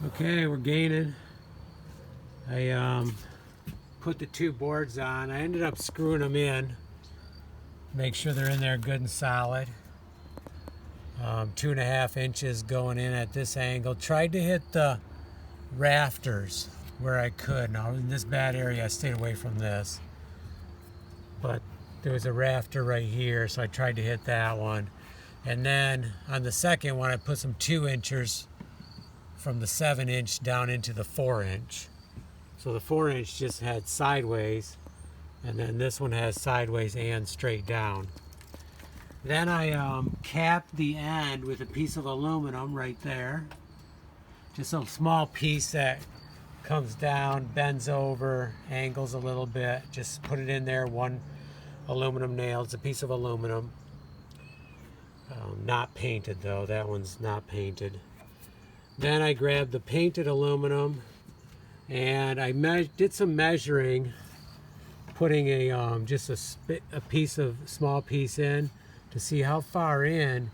Okay, we're gaining. I put the two boards on. I ended up screwing them in. Make sure they're in there good and solid. 2.5 inches going in at this angle. Tried to hit the rafters where I could. Now in this bad area I stayed away from this. But there was a rafter right here, so I tried to hit that one. And then on the second one I put some 2-inchers from the 7-inch down into the 4-inch. So the 4-inch just had sideways, and then this one has sideways and straight down. Then I capped the end with a piece of aluminum right there. Just a small piece that comes down, bends over, angles a little bit. Just put it in there, one aluminum nail. It's a piece of aluminum. Not painted though, that one's not painted. Then I grabbed the painted aluminum and I did some measuring, putting a just a piece of small piece in to see how far in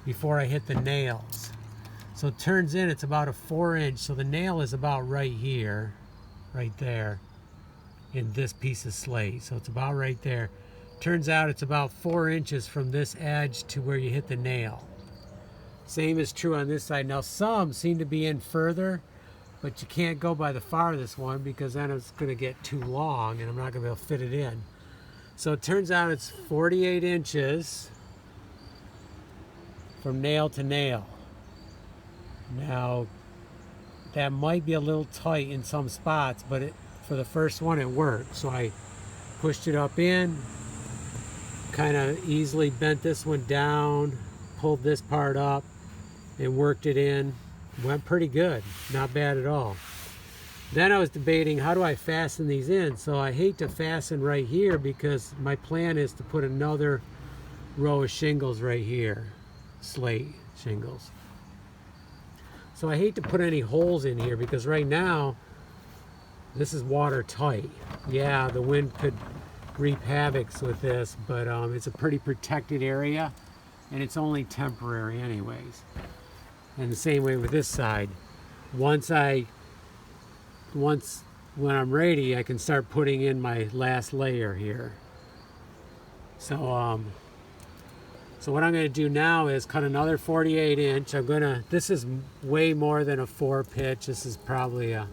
before I hit the nails. So it turns in it's about a 4-inch, so the nail is about right here, right there, in this piece of slate. So it's about right there. Turns out it's about 4 inches from this edge to where you hit the nail. Same is true on this side. Now some seem to be in further, but you can't go by the farthest one because then it's going to get too long and I'm not going to be able to fit it in. So it turns out it's 48 inches from nail to nail. Now that might be a little tight in some spots, but for the first one it worked. So I pushed it up in, kind of easily bent this one down, pulled this part up and worked it in. Went pretty good, not bad at all. Then I was debating, how do I fasten these in? So I hate to fasten right here because my plan is to put another row of shingles right here, slate shingles. So I hate to put any holes in here because right now this is watertight. Yeah, the wind could reap havoc with this, but it's a pretty protected area and it's only temporary anyways. And the same way with this side. Once when I'm ready, I can start putting in my last layer here. So what I'm going to do now is cut another 48 inch. This is way more than a 4 pitch. This is probably a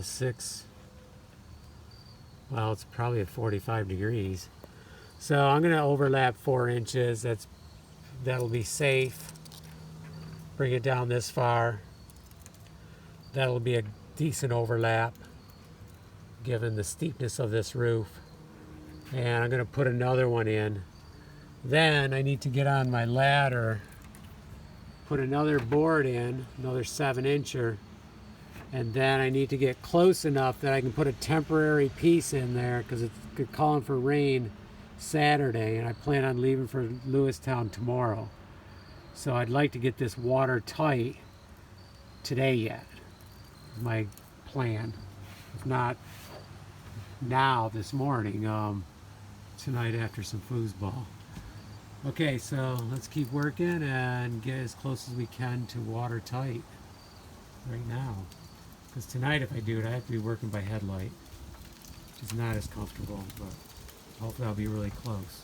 6. Well, it's probably at 45 degrees. So I'm going to overlap 4 inches. That'll be safe. Bring it down this far. That'll be a decent overlap given the steepness of this roof. And I'm going to put another one in. Then I need to get on my ladder, put another board in, another 7-incher, and then I need to get close enough that I can put a temporary piece in there because it's calling for rain Saturday and I plan on leaving for Lewistown tomorrow. So I'd like to get this watertight today yet, my plan. If not now, this morning, tonight after some foosball. Okay, so let's keep working and get as close as we can to watertight right now. Because tonight if I do it, I have to be working by headlight, which is not as comfortable, but hopefully I'll be really close.